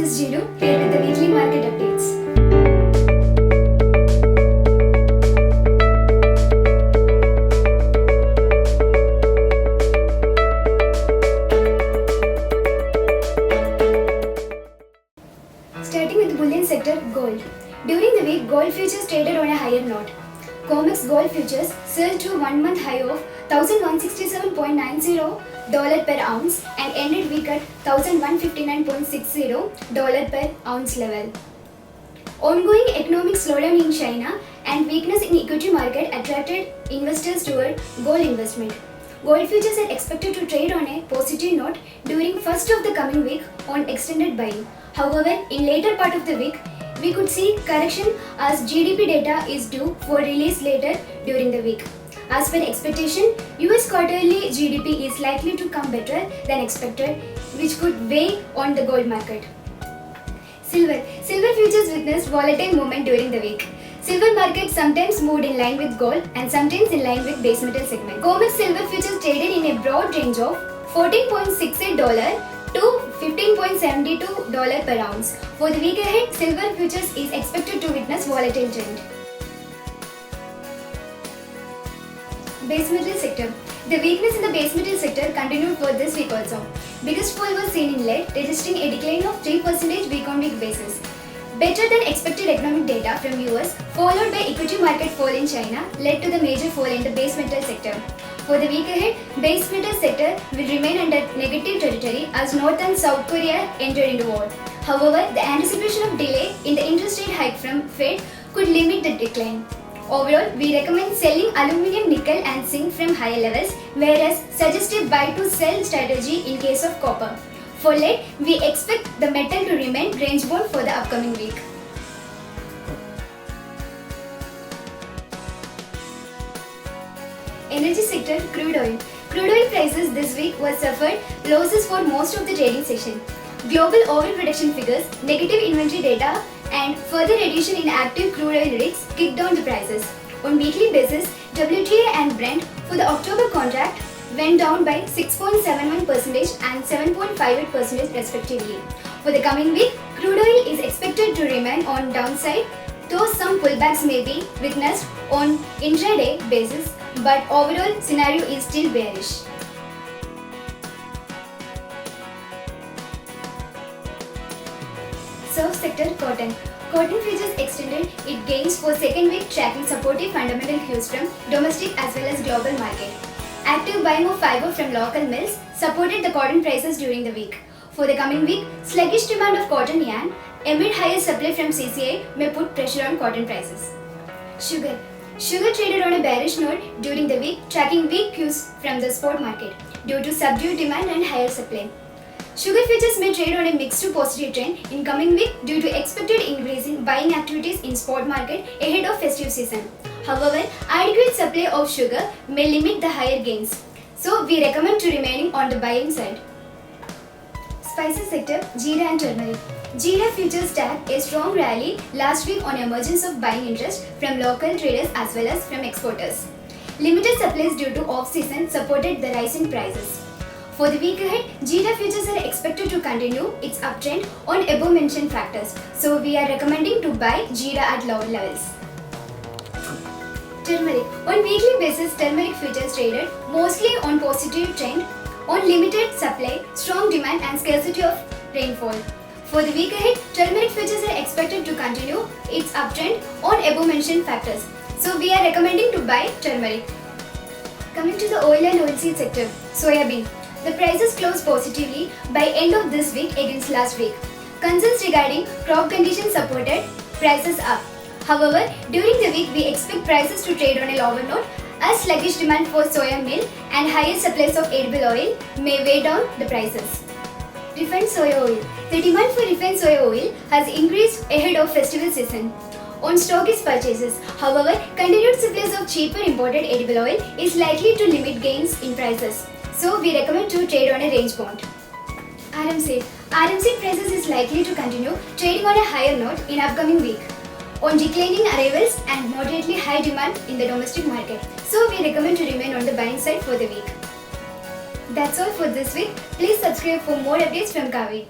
is Jinu here with the weekly market updates. Starting with the bullion sector, gold. During the week, gold futures traded on a higher note. COMEX gold futures surged to a one-month high of $1,167.90 per ounce and ended week at $1,159.60 per ounce level. Ongoing economic slowdown in China and weakness in equity market attracted investors toward gold investment. Gold futures are expected to trade on a positive note during first of the coming week on extended buying. However, in later part of the week, we could see correction as GDP data is due for release later during the week. As per expectation, US quarterly GDP is likely to come better than expected, which could weigh on the gold market. Silver futures witnessed volatile movement during the week. Silver market sometimes moved in line with gold and sometimes in line with base metal segment. COMEX silver futures traded in a broad range of $14.68 to $15.72 per ounce. For the week ahead, silver futures is expected to witness volatile trend. Base metal sector. The weakness in the base metal sector continued for this week also. Biggest fall was seen in lead, registering a decline of 3% week-on-week basis. Better than expected economic data from US, followed by equity market fall in China, led to the major fall in the base metal sector. For the week ahead, base metal sector will remain under negative territory as North and South Korea entered into war. However, the anticipation of delay in the interest rate hike from Fed could limit the decline. Overall, we recommend selling aluminium, nickel and zinc from higher levels, whereas suggestive buy to sell strategy in case of copper. For lead, we expect the metal to remain range bound for the upcoming week. Energy sector, crude oil. Crude oil prices this week were suffered losses for most of the trading session. Global overproduction figures, negative inventory data and further reduction in active crude oil rigs kicked down the prices. On weekly basis, WTI and Brent for the October contract went down by 6.71% and 7.58% respectively. For the coming week, crude oil is expected to remain on downside, though some pullbacks may be witnessed on intraday basis, but overall scenario is still bearish. Surf sector, cotton. Cotton futures extended its gains for second week, tracking supportive fundamental cues from domestic as well as global market. Active buying of fiber from local mills supported the cotton prices during the week. For the coming week, sluggish demand of cotton yarn amid higher supply from CCI may put pressure on cotton prices. Sugar traded on a bearish note during the week, tracking weak cues from the spot market due to subdued demand and higher supply. Sugar futures may trade on a mixed to positive trend in coming week due to expected increase in buying activities in spot market ahead of festive season. However, adequate supply of sugar may limit the higher gains, so we recommend to remaining on the buying side. Spices sector, Jeera and turmeric. Jeera futures tagged a strong rally last week on emergence of buying interest from local traders as well as from exporters. Limited supplies due to off-season supported the rise in prices. For the week ahead, Jeera futures are expected to continue its uptrend on above mentioned factors, so we are recommending to buy Jeera at lower levels. Turmeric. On weekly basis, turmeric futures traded mostly on positive trend on limited supply, strong demand and scarcity of rainfall. For the week ahead, turmeric futures are expected to continue its uptrend on above mentioned factors, so we are recommending to buy turmeric. Coming to the oil and oilseed sector, soybean. The prices closed positively by end of this week against last week. Concerns regarding crop conditions supported prices up. However, during the week we expect prices to trade on a lower note as sluggish demand for soya meal and higher supplies of edible oil may weigh down the prices. Refined soya oil. The demand for refined soya oil has increased ahead of festival season on stockist purchases. However, continued supplies of cheaper imported edible oil is likely to limit gains in prices, so we recommend to trade on a range bound. RM seed prices is likely to continue trading on a higher note in upcoming week on declining arrivals and moderately high demand in the domestic market, so we recommend to remain on the buying side for the week. That's all for this week. Please subscribe for more updates from Kavi.